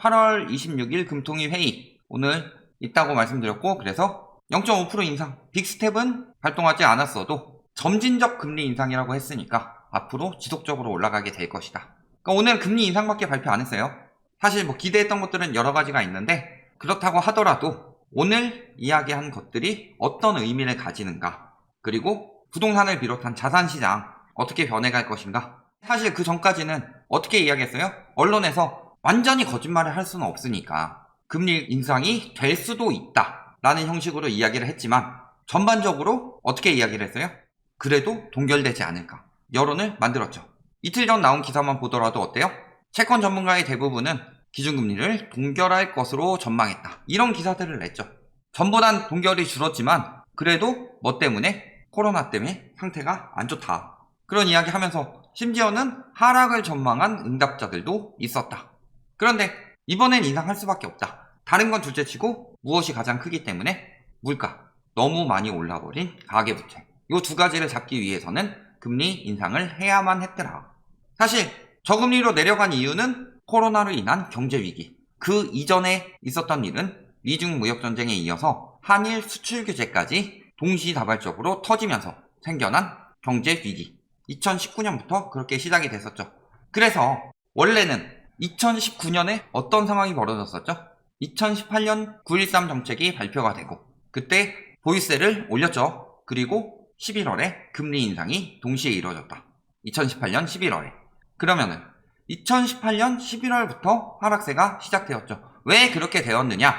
8월 26일 금통위 회의 오늘 있다고 말씀드렸고, 그래서 0.5% 인상, 빅스텝은 발동하지 않았어도 점진적 금리 인상이라고 했으니까 앞으로 지속적으로 올라가게 될 것이다. 그러니까 오늘 금리 인상밖에 발표 안 했어요. 사실 기대했던 것들은 여러 가지가 있는데, 그렇다고 하더라도 오늘 이야기한 것들이 어떤 의미를 가지는가, 그리고 부동산을 비롯한 자산시장 어떻게 변해갈 것인가. 사실 그 전까지는 어떻게 이야기했어요? 언론에서 완전히 거짓말을 할 수는 없으니까 금리 인상이 될 수도 있다 라는 형식으로 이야기를 했지만, 전반적으로 어떻게 이야기를 했어요? 그래도 동결되지 않을까, 여론을 만들었죠. 이틀 전 나온 기사만 보더라도 어때요? 채권 전문가의 대부분은 기준금리를 동결할 것으로 전망했다, 이런 기사들을 냈죠. 전보단 동결이 줄었지만 그래도 뭐 때문에? 코로나 때문에 상태가 안 좋다, 그런 이야기 하면서 심지어는 하락을 전망한 응답자들도 있었다. 그런데 이번엔 인상할 수밖에 없다. 다른 건 둘째치고 무엇이 가장 크기 때문에? 물가, 너무 많이 올라버린 가계부채, 이 두 가지를 잡기 위해서는 금리 인상을 해야만 했더라. 사실 저금리로 내려간 이유는 코로나로 인한 경제위기, 그 이전에 있었던 일은 미중 무역전쟁에 이어서 한일 수출 규제까지 동시다발적으로 터지면서 생겨난 경제위기, 2019년부터 그렇게 시작이 됐었죠. 그래서 원래는 2019년에 어떤 상황이 벌어졌었죠? 2018년 9.13 정책이 발표가 되고 그때 보유세를 올렸죠. 그리고 11월에 금리 인상이 동시에 이루어졌다. 2018년 11월에. 그러면은 2018년 11월부터 하락세가 시작되었죠. 왜 그렇게 되었느냐?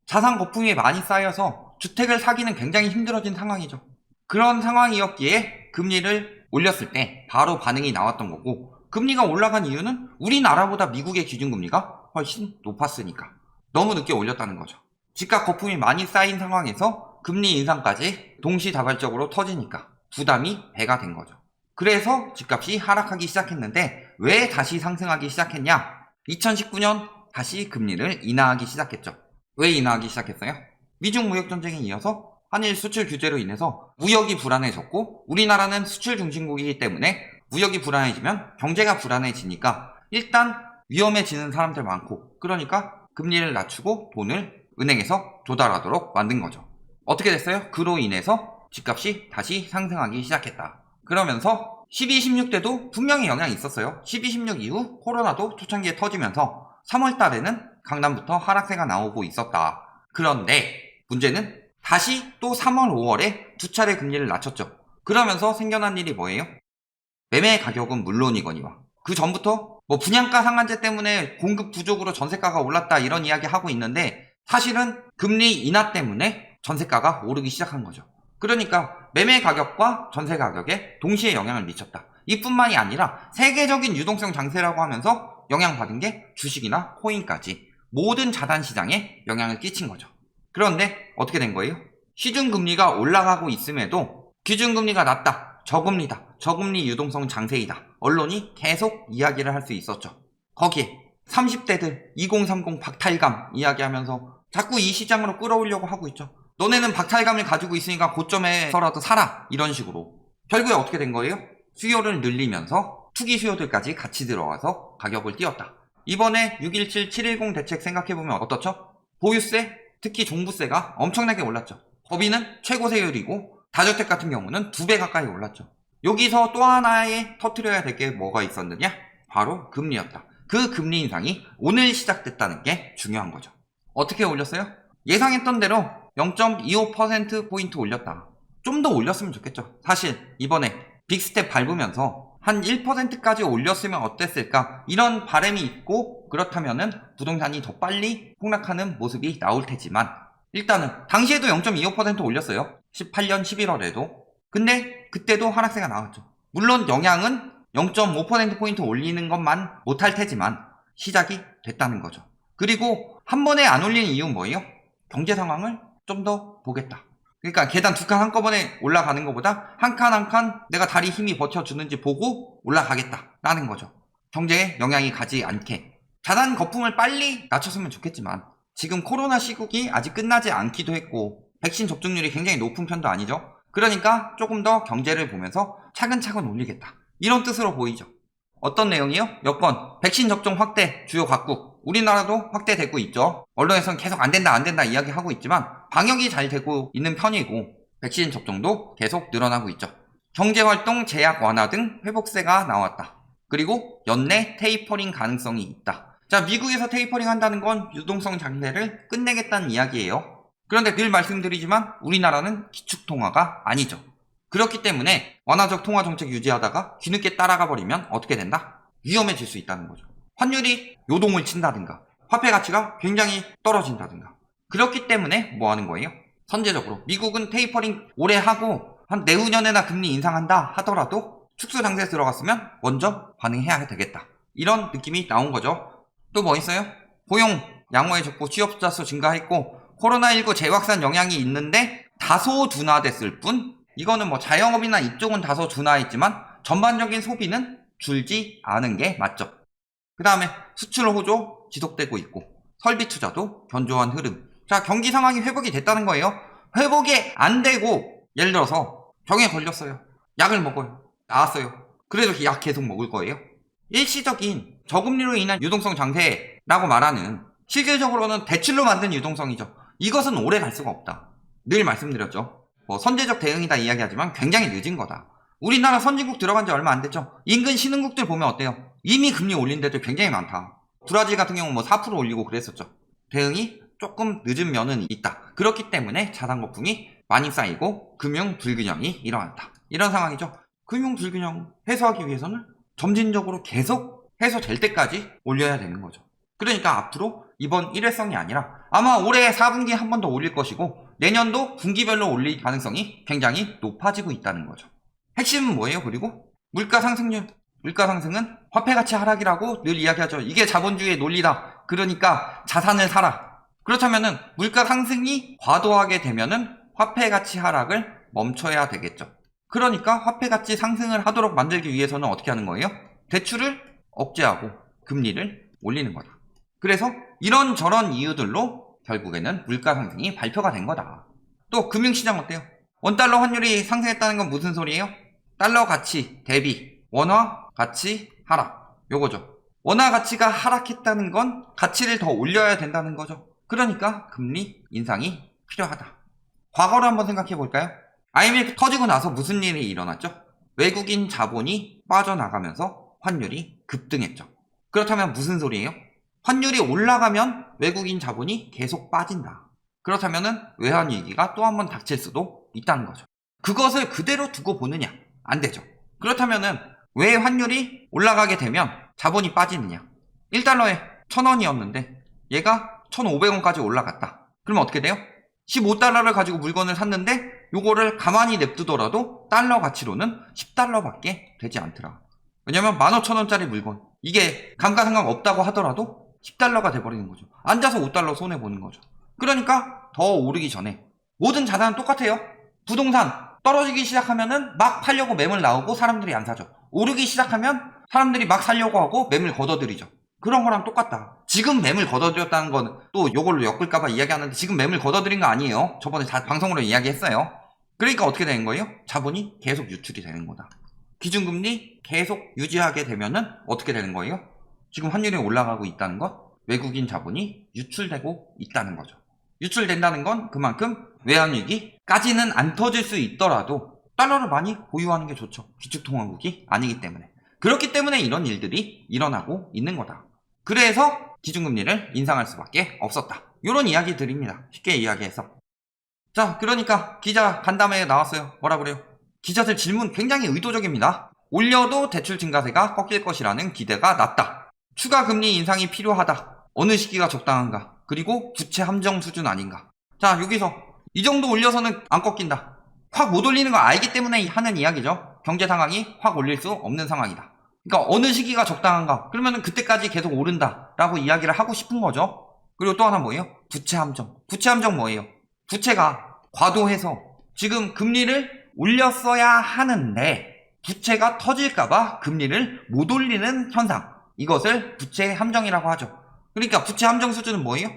자산 거품이 많이 쌓여서 주택을 사기는 굉장히 힘들어진 상황이죠. 그런 상황이었기에 금리를 올렸을 때 바로 반응이 나왔던 거고, 금리가 올라간 이유는 우리나라보다 미국의 기준금리가 훨씬 높았으니까 너무 늦게 올렸다는 거죠. 집값 거품이 많이 쌓인 상황에서 금리 인상까지 동시다발적으로 터지니까 부담이 배가 된 거죠. 그래서 집값이 하락하기 시작했는데, 왜 다시 상승하기 시작했냐? 2019년 다시 금리를 인하하기 시작했죠. 왜 인하하기 시작했어요? 미중 무역전쟁에 이어서 한일 수출 규제로 인해서 무역이 불안해졌고, 우리나라는 수출 중심국이기 때문에 무역이 불안해지면 경제가 불안해지니까 일단 위험해지는 사람들 많고, 그러니까 금리를 낮추고 돈을 은행에서 조달하도록 만든 거죠. 어떻게 됐어요? 그로 인해서 집값이 다시 상승하기 시작했다. 그러면서 12, 16 때도 분명히 영향이 있었어요. 12, 16 이후 코로나도 초창기에 터지면서 3월 달에는 강남부터 하락세가 나오고 있었다. 그런데 문제는 다시 또 3월, 5월에 두 차례 금리를 낮췄죠. 그러면서 생겨난 일이 뭐예요? 매매 가격은 물론이거니와 그 전부터 분양가 상한제 때문에 공급 부족으로 전세가가 올랐다, 이런 이야기 하고 있는데, 사실은 금리 인하 때문에 전세가가 오르기 시작한 거죠. 그러니까 매매 가격과 전세 가격에 동시에 영향을 미쳤다. 이뿐만이 아니라 세계적인 유동성 장세라고 하면서 영향받은 게 주식이나 코인까지 모든 자산시장에 영향을 끼친 거죠. 그런데 어떻게 된 거예요? 시중금리가 올라가고 있음에도 기준금리가 낮다, 저금리다, 저금리 유동성 장세이다, 언론이 계속 이야기를 할 수 있었죠. 거기에 30대들 2030 박탈감 이야기하면서 자꾸 이 시장으로 끌어오려고 하고 있죠. 너네는 박탈감을 가지고 있으니까 고점에서라도 사라, 이런 식으로. 결국에 어떻게 된 거예요? 수요를 늘리면서 투기 수요들까지 같이 들어와서 가격을 띄웠다. 이번에 617, 710 대책 생각해보면 어떻죠? 보유세, 특히 종부세가 엄청나게 올랐죠. 법인은 최고 세율이고 다주택 같은 경우는 2배 가까이 올랐죠. 여기서 또 하나의 터트려야 될 게 뭐가 있었느냐? 바로 금리였다. 그 금리 인상이 오늘 시작됐다는 게 중요한 거죠. 어떻게 올렸어요? 예상했던 대로 0.25%포인트 올렸다. 좀 더 올렸으면 좋겠죠. 사실 이번에 빅스텝 밟으면서 한 1%까지 올렸으면 어땠을까, 이런 바람이 있고, 그렇다면은 부동산이 더 빨리 폭락하는 모습이 나올 테지만, 일단은 당시에도 0.25% 올렸어요. 18년 11월에도. 근데 그때도 하락세가 나왔죠. 물론 영향은 0.5%포인트 올리는 것만 못할 테지만 시작이 됐다는 거죠. 그리고 한 번에 안 올리는 이유는 뭐예요? 경제 상황을 좀 더 보겠다. 그러니까 계단 2칸 한꺼번에 올라가는 것보다 한 칸 한 칸 내가 다리 힘이 버텨주는지 보고 올라가겠다 라는 거죠. 경제에 영향이 가지 않게. 자산 거품을 빨리 낮췄으면 좋겠지만 지금 코로나 시국이 아직 끝나지 않기도 했고 백신 접종률이 굉장히 높은 편도 아니죠. 그러니까 조금 더 경제를 보면서 차근차근 올리겠다, 이런 뜻으로 보이죠. 어떤 내용이요? 여권, 백신 접종 확대, 주요 각국. 우리나라도 확대되고 있죠. 언론에서는 계속 안 된다 이야기하고 있지만 방역이 잘 되고 있는 편이고 백신 접종도 계속 늘어나고 있죠. 경제활동 제약 완화 등 회복세가 나왔다. 그리고 연내 테이퍼링 가능성이 있다. 자, 미국에서 테이퍼링 한다는 건 유동성 장세를 끝내겠다는 이야기예요. 그런데 늘 말씀드리지만 우리나라는 기축통화가 아니죠. 그렇기 때문에 완화적 통화 정책 유지하다가 뒤늦게 따라가 버리면 어떻게 된다? 위험해질 수 있다는 거죠. 환율이 요동을 친다든가 화폐 가치가 굉장히 떨어진다든가. 그렇기 때문에 뭐 하는 거예요? 선제적으로 미국은 테이퍼링 오래 하고 한 내후년에나 금리 인상한다 하더라도 축소 장세에 들어갔으면 먼저 반응해야 되겠다. 이런 느낌이 나온 거죠. 또 뭐 있어요? 고용 양호해졌고 취업자 수 증가했고 코로나19 재확산 영향이 있는데 다소 둔화됐을 뿐, 이거는 뭐 자영업이나 이쪽은 다소 둔화했지만 전반적인 소비는 줄지 않은 게 맞죠. 그 다음에 수출 호조 지속되고 있고 설비 투자도 견조한 흐름. 자, 경기 상황이 회복이 됐다는 거예요. 회복이 안 되고 예를 들어서 병에 걸렸어요. 약을 먹어요. 나았어요. 그래도 약 계속 먹을 거예요. 일시적인 저금리로 인한 유동성 장세라고 말하는 실질적으로는 대출로 만든 유동성이죠. 이것은 오래 갈 수가 없다. 늘 말씀드렸죠. 뭐 선제적 대응이다 이야기하지만 굉장히 늦은 거다. 우리나라 선진국 들어간 지 얼마 안 됐죠. 인근 신흥국들 보면 어때요? 이미 금리 올린 데도 굉장히 많다. 브라질 같은 경우는 뭐 4% 올리고 그랬었죠. 대응이 조금 늦은 면은 있다. 그렇기 때문에 자산 거품이 많이 쌓이고 금융 불균형이 일어났다. 이런 상황이죠. 금융 불균형 해소하기 위해서는 점진적으로 계속 해소될 때까지 올려야 되는 거죠. 그러니까 앞으로 이번 일회성이 아니라 아마 올해 4분기에 한 번 더 올릴 것이고 내년도 분기별로 올릴 가능성이 굉장히 높아지고 있다는 거죠. 핵심은 뭐예요? 그리고 물가 상승률. 물가 상승은 화폐 가치 하락이라고 늘 이야기하죠. 이게 자본주의의 논리다. 그러니까 자산을 사라. 그렇다면은 물가 상승이 과도하게 되면은 화폐 가치 하락을 멈춰야 되겠죠. 그러니까 화폐 가치 상승을 하도록 만들기 위해서는 어떻게 하는 거예요? 대출을 억제하고 금리를 올리는 거다. 그래서 이런저런 이유들로 결국에는 물가 상승이 발표가 된 거다. 또 금융시장 어때요? 원달러 환율이 상승했다는 건 무슨 소리예요? 달러 가치 대비 원화 가치 하락. 요거죠. 원화 가치가 하락했다는 건 가치를 더 올려야 된다는 거죠. 그러니까 금리 인상이 필요하다. 과거를 한번 생각해 볼까요? IMF 터지고 나서 무슨 일이 일어났죠? 외국인 자본이 빠져나가면서 환율이 급등했죠. 그렇다면 무슨 소리예요? 환율이 올라가면 외국인 자본이 계속 빠진다. 그렇다면 외환위기가 또 한 번 닥칠 수도 있다는 거죠. 그것을 그대로 두고 보느냐? 안 되죠. 그렇다면 왜 환율이 올라가게 되면 자본이 빠지느냐? 1달러에 1,000원이었는데 얘가 1,500원까지 올라갔다. 그러면 어떻게 돼요? 15달러를 가지고 물건을 샀는데 요거를 가만히 냅두더라도 달러 가치로는 10달러밖에 되지 않더라. 왜냐면 15,000원짜리 물건, 이게 감가상각 없다고 하더라도 10달러가 돼버리는 거죠. 앉아서 5달러 손해보는 거죠. 그러니까 더 오르기 전에 모든 자산은 똑같아요. 부동산 떨어지기 시작하면은 막 팔려고 매물 나오고 사람들이 안 사죠. 오르기 시작하면 사람들이 막 사려고 하고 매물 걷어들이죠. 그런 거랑 똑같다. 지금 매물 걷어들였다는 건 또 요걸로 엮을까봐 이야기하는데 지금 매물 걷어들인 거 아니에요. 저번에 다 방송으로 이야기했어요. 그러니까 어떻게 되는 거예요? 자본이 계속 유출이 되는 거다. 기준금리 계속 유지하게 되면은 어떻게 되는 거예요? 지금 환율이 올라가고 있다는 것, 외국인 자본이 유출되고 있다는 거죠. 유출된다는 건 그만큼 외환위기까지는 안 터질 수 있더라도 달러를 많이 보유하는 게 좋죠. 기축통화국이 아니기 때문에. 그렇기 때문에 이런 일들이 일어나고 있는 거다. 그래서 기준금리를 인상할 수밖에 없었다. 이런 이야기 드립니다. 쉽게 이야기해서. 자, 그러니까 기자 간담회에 나왔어요. 뭐라 그래요? 기자들 질문 굉장히 의도적입니다. 올려도 대출 증가세가 꺾일 것이라는 기대가 낮다. 추가 금리 인상이 필요하다. 어느 시기가 적당한가? 그리고 부채 함정 수준 아닌가? 자, 여기서 이 정도 올려서는 안 꺾인다. 확 못 올리는 거 알기 때문에 하는 이야기죠. 경제 상황이 확 올릴 수 없는 상황이다. 그러니까 어느 시기가 적당한가? 그러면은 그때까지 계속 오른다 라고 이야기를 하고 싶은 거죠. 그리고 또 하나 뭐예요? 부채 함정. 부채 함정 뭐예요? 부채가 과도해서 지금 금리를 올렸어야 하는데 부채가 터질까봐 금리를 못 올리는 현상. 이것을 부채 함정이라고 하죠. 그러니까 부채 함정 수준은 뭐예요?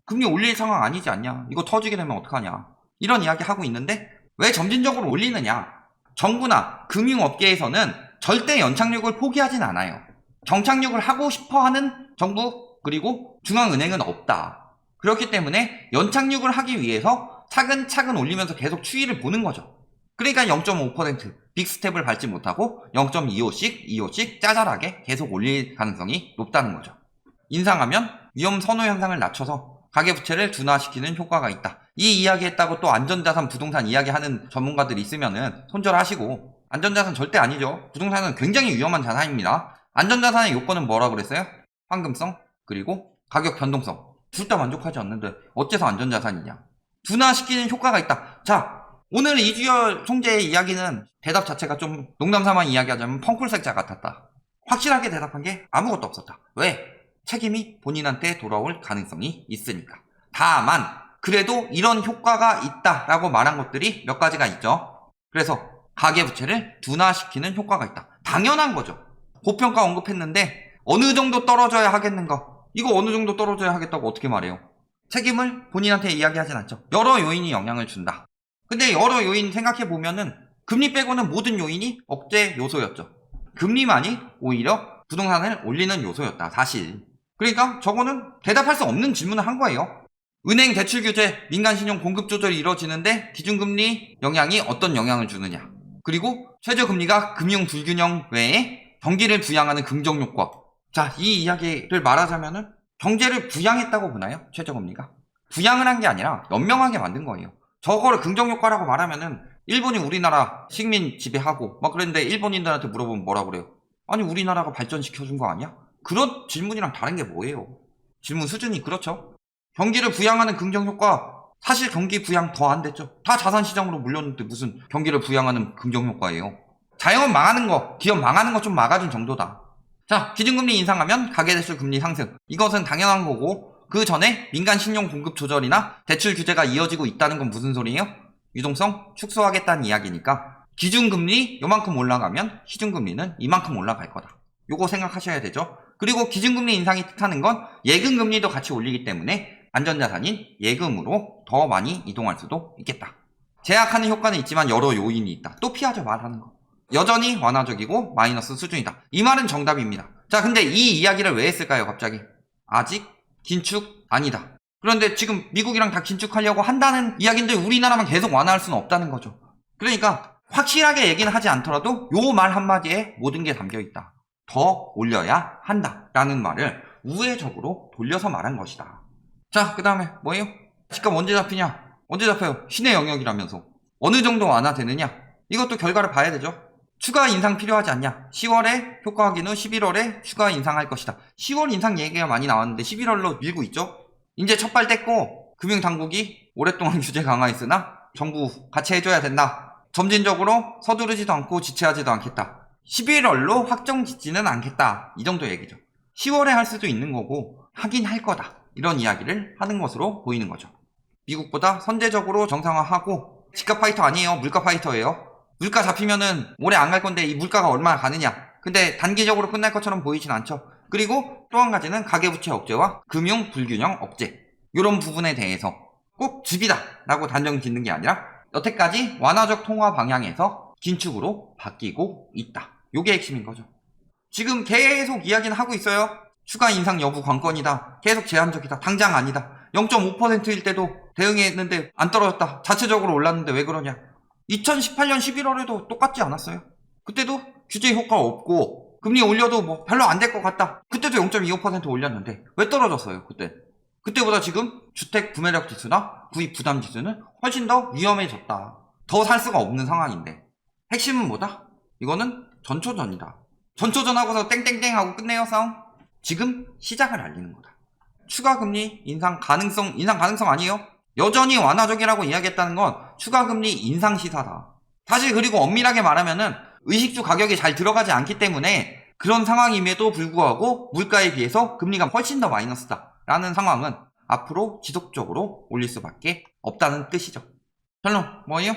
금리 올릴 상황 아니지 않냐? 이거 터지게 되면 어떡하냐? 이런 이야기 하고 있는데 왜 점진적으로 올리느냐? 정부나 금융업계에서는 절대 연착륙을 포기하진 않아요. 정착륙을 하고 싶어하는 정부 그리고 중앙은행은 없다. 그렇기 때문에 연착륙을 하기 위해서 차근차근 올리면서 계속 추이를 보는 거죠. 그러니까 0.5% 빅스텝을 밟지 못하고 0.25씩 짜잘하게 계속 올릴 가능성이 높다는 거죠. 인상하면 위험 선호 현상을 낮춰서 가계부채를 둔화시키는 효과가 있다. 이 이야기 했다고 또 안전자산 부동산 이야기하는 전문가들이 있으면은 손절하시고, 안전자산 절대 아니죠. 부동산은 굉장히 위험한 자산입니다. 안전자산의 요건은 뭐라고 그랬어요? 황금성 그리고 가격 변동성. 둘 다 만족하지 않는데 어째서 안전자산이냐. 둔화시키는 효과가 있다. 자, 오늘 이주열 총재의 이야기는 대답 자체가 좀 농담삼아 이야기하자면 펑쿨색자 같았다. 확실하게 대답한 게 아무것도 없었다. 왜? 책임이 본인한테 돌아올 가능성이 있으니까. 다만 그래도 이런 효과가 있다라고 말한 것들이 몇 가지가 있죠. 그래서 가계부채를 둔화시키는 효과가 있다. 당연한 거죠. 고평가 언급했는데 어느 정도 떨어져야 하겠는가? 이거 어느 정도 떨어져야 하겠다고 어떻게 말해요? 책임을 본인한테 이야기하진 않죠. 여러 요인이 영향을 준다. 근데 여러 요인 생각해보면은 금리 빼고는 모든 요인이 억제 요소였죠. 금리만이 오히려 부동산을 올리는 요소였다. 사실. 그러니까 저거는 대답할 수 없는 질문을 한 거예요. 은행 대출 규제, 민간 신용 공급 조절이 이루어지는데 기준금리 영향이 어떤 영향을 주느냐. 그리고 최저금리가 금융 불균형 외에 경기를 부양하는 긍정 효과. 자, 이 이야기를 말하자면은 경제를 부양했다고 보나요? 최저금리가? 부양을 한 게 아니라 연명하게 만든 거예요. 저거를 긍정 효과라고 말하면은 일본이 우리나라 식민 지배하고 막 그랬는데 일본인들한테 물어보면 뭐라 그래요? 아니 우리나라가 발전시켜준 거 아니야? 그런 질문이랑 다른 게 뭐예요? 질문 수준이 그렇죠? 경기를 부양하는 긍정 효과, 사실 경기 부양 더 안 됐죠. 다 자산시장으로 물렸는데 무슨 경기를 부양하는 긍정 효과예요. 자영업 망하는 거, 기업 망하는 거 좀 막아준 정도다. 자, 기준금리 인상하면 가계대출 금리 상승. 이것은 당연한 거고, 그 전에 민간 신용 공급 조절이나 대출 규제가 이어지고 있다는 건 무슨 소리예요? 유동성 축소하겠다는 이야기니까 기준금리 요만큼 올라가면 시중금리는 이만큼 올라갈 거다. 요거 생각하셔야 되죠. 그리고 기준금리 인상이 뜻하는 건 예금금리도 같이 올리기 때문에 안전자산인 예금으로 더 많이 이동할 수도 있겠다. 제약하는 효과는 있지만 여러 요인이 있다. 또 피하죠, 말하는 거. 여전히 완화적이고 마이너스 수준이다. 이 말은 정답입니다. 자, 근데 이 이야기를 왜 했을까요, 갑자기? 아직 긴축 아니다. 그런데 지금 미국이랑 다 긴축하려고 한다는 이야기인데 우리나라만 계속 완화할 수는 없다는 거죠. 그러니까 확실하게 얘기는 하지 않더라도 요 말 한마디에 모든 게 담겨있다. 더 올려야 한다라는 말을 우회적으로 돌려서 말한 것이다. 자, 그 다음에 뭐예요? 집값 언제 잡히냐? 언제 잡혀요? 신의 영역이라면서. 어느 정도 완화되느냐? 이것도 결과를 봐야 되죠. 추가 인상 필요하지 않냐? 10월에 효과 확인 후 11월에 추가 인상할 것이다. 10월 인상 얘기가 많이 나왔는데 11월로 밀고 있죠. 이제 첫발 뗐고 금융당국이 오랫동안 규제 강화했으나 정부 같이 해줘야 된다. 점진적으로 서두르지도 않고 지체하지도 않겠다. 11월로 확정 짓지는 않겠다. 이 정도 얘기죠. 10월에 할 수도 있는 거고 하긴 할 거다. 이런 이야기를 하는 것으로 보이는 거죠. 미국보다 선제적으로 정상화하고 집값 파이터 아니에요. 물가 파이터예요. 물가 잡히면은 오래 안 갈 건데 이 물가가 얼마나 가느냐. 근데 단기적으로 끝날 것처럼 보이진 않죠. 그리고 또 한 가지는 가계부채 억제와 금융 불균형 억제. 이런 부분에 대해서 꼭 줍이다 라고 단정 짓는 게 아니라 여태까지 완화적 통화 방향에서 긴축으로 바뀌고 있다. 요게 핵심인 거죠. 지금 계속 이야기는 하고 있어요. 추가 인상 여부 관건이다. 계속 제한적이다. 당장 아니다. 0.5%일 때도 대응했는데 안 떨어졌다. 자체적으로 올랐는데 왜 그러냐. 2018년 11월에도 똑같지 않았어요? 그때도 규제 효과 없고 금리 올려도 뭐 별로 안 될 것 같다. 그때도 0.25% 올렸는데 왜 떨어졌어요? 그때보다 지금 주택 구매력 지수나 구입 부담 지수는 훨씬 더 위험해졌다. 더 살 수가 없는 상황인데 핵심은 뭐다? 이거는 전초전이다. 전초전하고서 땡땡땡 하고 끝내요, 싸움? 지금 시작을 알리는 거다. 추가 금리 인상 가능성 아니에요? 여전히 완화적이라고 이야기했다는 건 추가 금리 인상 시사다. 사실 그리고 엄밀하게 말하면은 의식주 가격이 잘 들어가지 않기 때문에 그런 상황임에도 불구하고 물가에 비해서 금리가 훨씬 더 마이너스다 라는 상황은 앞으로 지속적으로 올릴 수밖에 없다는 뜻이죠. 결론 뭐예요?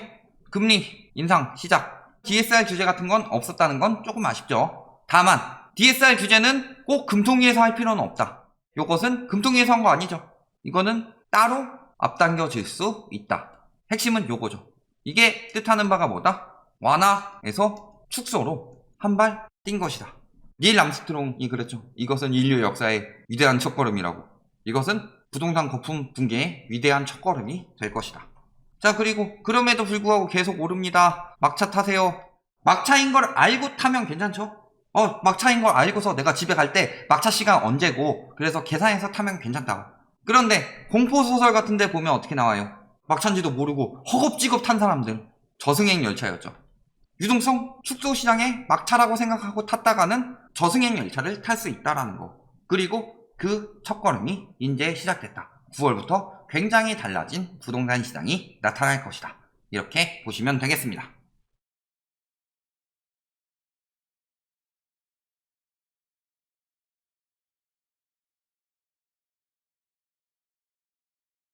금리 인상 시작. DSR 규제 같은 건 없었다는 건 조금 아쉽죠. 다만 DSR 규제는 꼭 금통위에서 할 필요는 없다. 요것은 금통위에서 한 거 아니죠. 이거는 따로 앞당겨질 수 있다. 핵심은 요거죠. 이게 뜻하는 바가 뭐다? 완화에서 축소로 한 발 뛴 것이다. 닐 암스트롱이 그랬죠. 이것은 인류 역사의 위대한 첫걸음이라고. 이것은 부동산 거품 붕괴의 위대한 첫걸음이 될 것이다. 자, 그리고 그럼에도 불구하고 계속 오릅니다. 막차 타세요. 막차인 걸 알고 타면 괜찮죠? 막차인 걸 알고서 내가 집에 갈 때 막차 시간 언제고 그래서 계산해서 타면 괜찮다고. 그런데 공포소설 같은 데 보면 어떻게 나와요? 막차인지도 모르고 허겁지겁 탄 사람들. 저승행 열차였죠. 유동성 축소시장의 막차라고 생각하고 탔다가는 저승행 열차를 탈 수 있다라는 거. 그리고 그 첫걸음이 이제 시작됐다. 9월부터 굉장히 달라진 부동산 시장이 나타날 것이다. 이렇게 보시면 되겠습니다.